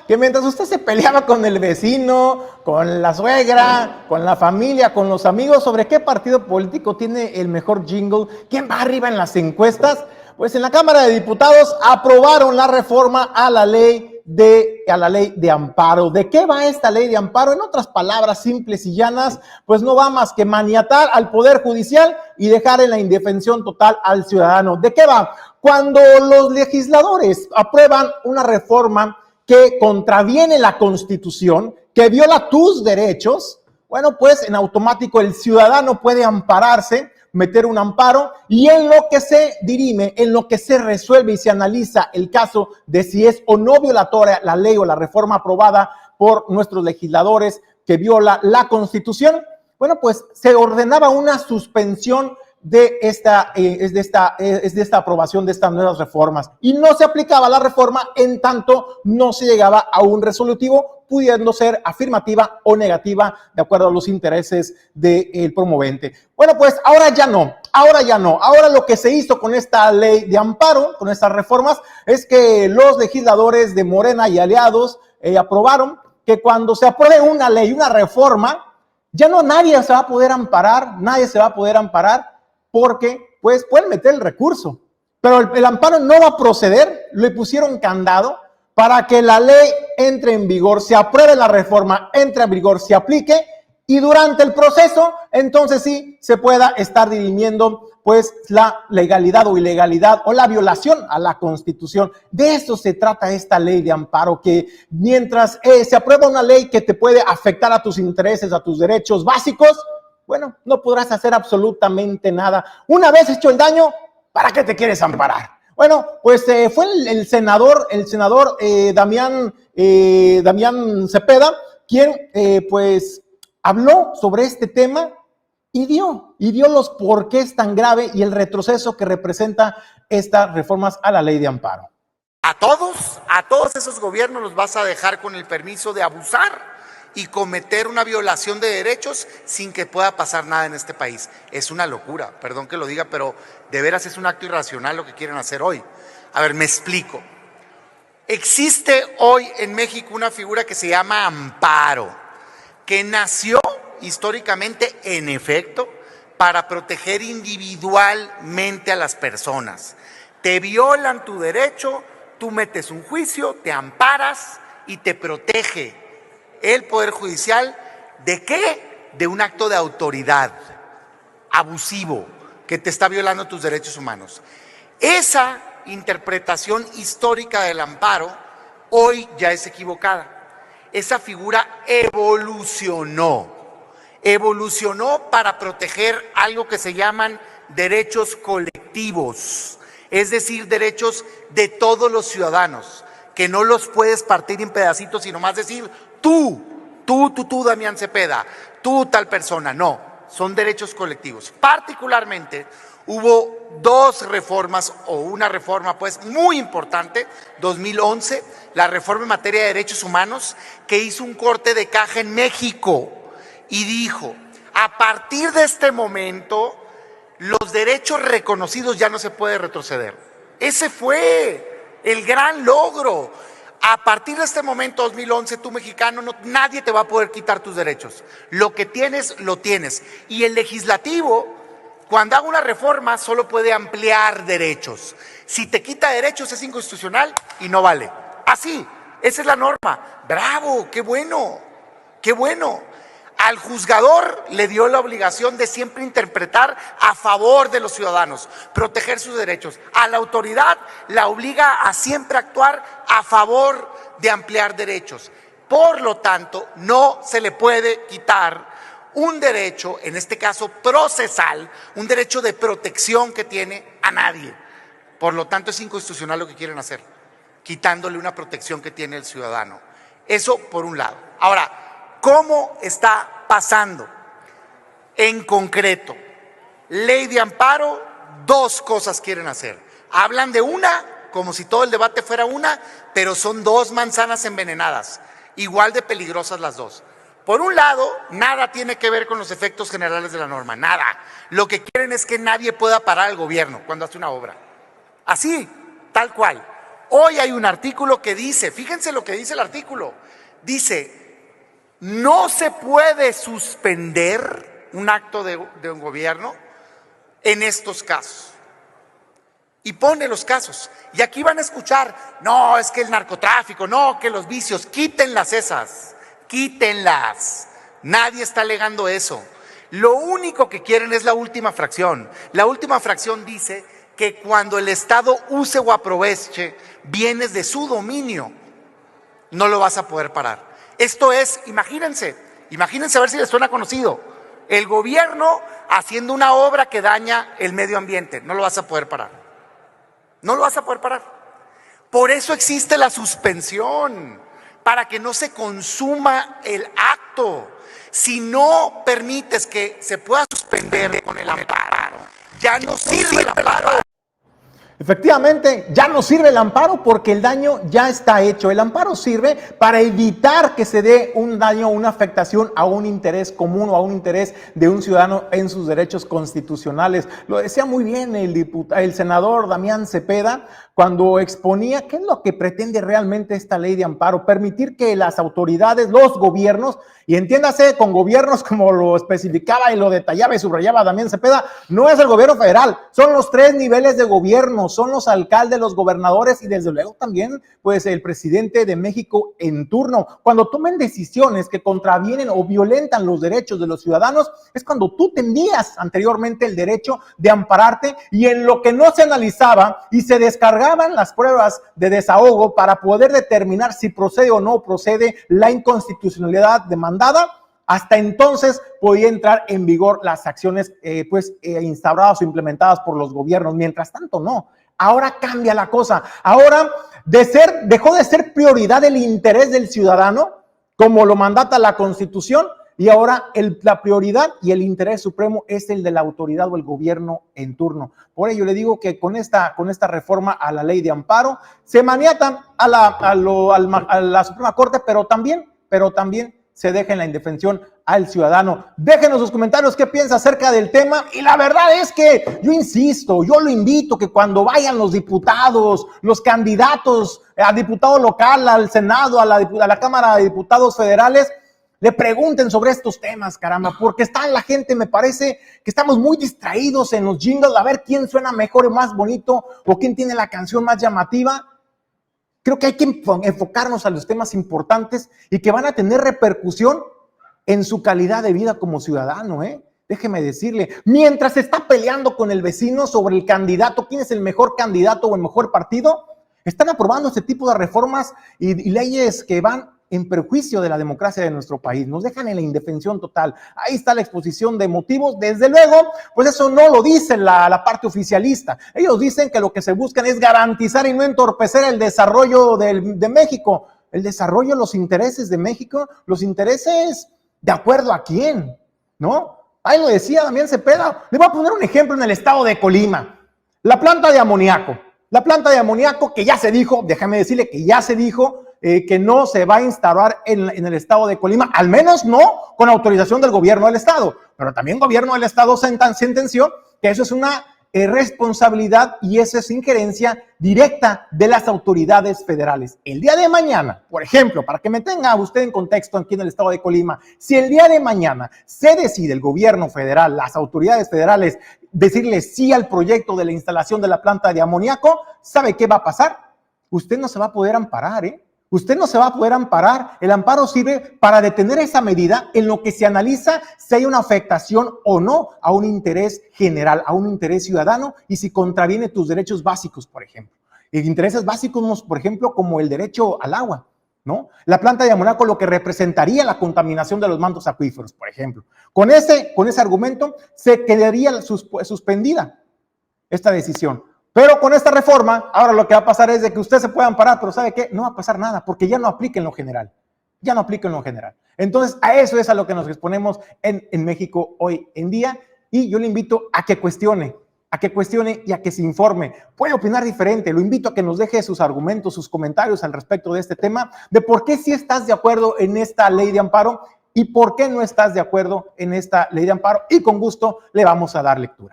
que mientras usted se peleaba con el vecino, con la suegra, con la familia, con los amigos, sobre qué partido político tiene el mejor jingle, quién va arriba en las encuestas, pues en la Cámara de Diputados aprobaron la reforma a la ley de amparo. ¿De qué va esta ley de amparo? En otras palabras simples y llanas, pues no va más que maniatar al Poder Judicial y dejar en la indefensión total al ciudadano. ¿De qué va? Cuando los legisladores aprueban una reforma que contraviene la Constitución, que viola tus derechos, bueno, pues en automático el ciudadano puede ampararse, meter un amparo, y en lo que se dirime, en lo que se resuelve y se analiza el caso de si es o no violatoria la ley o la reforma aprobada por nuestros legisladores que viola la Constitución, bueno, pues se ordenaba una suspensión de esta aprobación de estas nuevas reformas, y no se aplicaba la reforma en tanto no se llegaba a un resolutivo, pudiendo ser afirmativa o negativa de acuerdo a los intereses del promovente. Bueno, pues ahora ya no. Ahora lo que se hizo con esta ley de amparo, con estas reformas, es que los legisladores de Morena y aliados aprobaron que cuando se apruebe una ley, una reforma, ya no nadie se va a poder amparar, porque pues pueden meter el recurso, pero el amparo no va a proceder. Le pusieron candado para que la ley entre en vigor, se apruebe la reforma, entre en vigor, se aplique, y durante el proceso, entonces sí, se pueda estar dirimiendo pues la legalidad o ilegalidad o la violación a la Constitución. De eso se trata esta ley de amparo, que mientras se aprueba una ley que te puede afectar a tus intereses, a tus derechos básicos, bueno, no podrás hacer absolutamente nada. Una vez hecho el daño, ¿para qué te quieres amparar? Bueno, pues fue el senador Damián Cepeda quien pues habló sobre este tema y dio los porqués tan grave y el retroceso que representa estas reformas a la ley de amparo. A todos esos gobiernos los vas a dejar con el permiso de abusar y cometer una violación de derechos sin que pueda pasar nada en este país. Es una locura, perdón que lo diga, pero de veras es un acto irracional lo que quieren hacer hoy. A ver, me explico. Existe hoy en México una figura que se llama amparo, que nació históricamente, en efecto, para proteger individualmente a las personas. Te violan tu derecho, tú metes un juicio, te amparas y te protege el Poder Judicial. ¿De qué? De un acto de autoridad abusivo que te está violando tus derechos humanos. Esa interpretación histórica del amparo hoy ya es equivocada. Esa figura evolucionó para proteger algo que se llaman derechos colectivos, es decir, derechos de todos los ciudadanos, que no los puedes partir en pedacitos y nomás decir tú, Damián Cepeda, tú tal persona. No, son derechos colectivos. Particularmente hubo dos reformas, o una reforma pues muy importante, 2011, la reforma en materia de derechos humanos, que hizo un corte de caja en México y dijo: a partir de este momento los derechos reconocidos ya no se puede retroceder. Ese fue el gran logro. A partir de este momento, 2011, tú mexicano, nadie te va a poder quitar tus derechos. Lo que tienes, lo tienes. Y el legislativo, cuando haga una reforma, solo puede ampliar derechos. Si te quita derechos es inconstitucional y no vale. Así, esa es la norma. ¡Bravo! ¡Qué bueno! ¡Qué bueno! Al juzgador le dio la obligación de siempre interpretar a favor de los ciudadanos, proteger sus derechos. A la autoridad la obliga a siempre actuar a favor de ampliar derechos. Por lo tanto, no se le puede quitar un derecho, en este caso procesal, un derecho de protección que tiene a nadie. Por lo tanto, es inconstitucional lo que quieren hacer, quitándole una protección que tiene el ciudadano. Eso por un lado. Ahora, ¿cómo está pasando? En concreto, ley de amparo, dos cosas quieren hacer. Hablan de una, como si todo el debate fuera una, pero son dos manzanas envenenadas, igual de peligrosas las dos. Por un lado, nada tiene que ver con los efectos generales de la norma, nada. Lo que quieren es que nadie pueda parar al gobierno cuando hace una obra. Así, tal cual. Hoy hay un artículo que dice, fíjense lo que dice el artículo, dice, no se puede suspender un acto de un gobierno en estos casos. Y pone los casos. Y aquí van a escuchar, no, es que el narcotráfico, no, que los vicios, quítenlas esas, quítenlas. Nadie está alegando eso. Lo único que quieren es la última fracción. La última fracción dice que cuando el Estado use o aproveche bienes de su dominio, no lo vas a poder parar. Esto es, imagínense a ver si les suena conocido. El gobierno haciendo una obra que daña el medio ambiente, no lo vas a poder parar. No lo vas a poder parar. Por eso existe la suspensión, para que no se consuma el acto. Si no permites que se pueda suspender con el amparo, ya no sirve el amparo. Efectivamente, ya no sirve el amparo porque el daño ya está hecho. El amparo sirve para evitar que se dé un daño, una afectación a un interés común o a un interés de un ciudadano en sus derechos constitucionales. Lo decía muy bien el senador Damián Cepeda cuando exponía qué es lo que pretende realmente esta ley de amparo: permitir que las autoridades, los gobiernos, y entiéndase con gobiernos como lo especificaba y lo detallaba y subrayaba Damián Cepeda, no es el gobierno federal, son los 3 niveles de gobierno, son los alcaldes, los gobernadores y desde luego también pues el presidente de México en turno. Cuando tomen decisiones que contravienen o violentan los derechos de los ciudadanos, es cuando tú tenías anteriormente el derecho de ampararte, y en lo que no se analizaba y se descargaban las pruebas de desahogo para poder determinar si procede o no procede la inconstitucionalidad demandada, hasta entonces podía entrar en vigor las acciones instauradas o implementadas por los gobiernos. Mientras tanto, no. Ahora cambia la cosa. Ahora dejó de ser prioridad el interés del ciudadano, como lo mandata la Constitución, y ahora la prioridad y el interés supremo es el de la autoridad o el gobierno en turno. Por ello le digo que con esta reforma a la ley de amparo se maniatan a la Suprema Corte, pero también se deja en la indefensión al ciudadano. Déjenos sus comentarios qué piensa acerca del tema, y la verdad es que yo insisto, yo lo invito que cuando vayan los diputados, los candidatos a diputado local, al Senado, a la Cámara de Diputados Federales, le pregunten sobre estos temas, caramba, porque la gente, me parece que estamos muy distraídos en los jingles, a ver quién suena mejor y más bonito, o quién tiene la canción más llamativa. Creo que hay que enfocarnos a los temas importantes y que van a tener repercusión en su calidad de vida como ciudadano, Déjeme decirle, mientras se está peleando con el vecino sobre el candidato, quién es el mejor candidato o el mejor partido, están aprobando este tipo de reformas y leyes que van en perjuicio de la democracia de nuestro país, nos dejan en la indefensión total. Ahí está la exposición de motivos. Desde luego, pues eso no lo dice la parte oficialista. Ellos dicen que lo que se buscan es garantizar y no entorpecer el desarrollo de México, el desarrollo, los intereses de México, los intereses de acuerdo a quién, ¿no? Ahí lo decía Damián Cepeda. Le voy a poner un ejemplo en el estado de Colima, la planta de amoníaco. La planta de amoníaco que ya se dijo, déjame decirle que ya se dijo, que no se va a instaurar en el estado de Colima, al menos no con autorización del gobierno del estado, pero también el gobierno del estado sentenció que eso es una responsabilidad y esa es injerencia directa de las autoridades federales. El día de mañana, por ejemplo, para que me tenga usted en contexto aquí en el estado de Colima, si el día de mañana se decide el gobierno federal, las autoridades federales, decirle sí al proyecto de la instalación de la planta de amoníaco, ¿sabe qué va a pasar? Usted no se va a poder amparar, Usted no se va a poder amparar. El amparo sirve para detener esa medida en lo que se analiza si hay una afectación o no a un interés general, a un interés ciudadano y si contraviene tus derechos básicos, por ejemplo. Intereses básicos, por ejemplo, como el derecho al agua, ¿no? La planta de amoníaco, lo que representaría la contaminación de los mantos acuíferos, por ejemplo. Con ese argumento se quedaría suspendida esta decisión. Pero con esta reforma, ahora lo que va a pasar es de que usted se pueda amparar, pero ¿sabe qué? No va a pasar nada, porque ya no aplica en lo general. Ya no aplica en lo general. Entonces, a eso es a lo que nos exponemos en México hoy en día. Y yo le invito a que cuestione y a que se informe. Puede opinar diferente. Lo invito a que nos deje sus argumentos, sus comentarios al respecto de este tema, de por qué sí estás de acuerdo en esta ley de amparo y por qué no estás de acuerdo en esta ley de amparo. Y con gusto le vamos a dar lectura.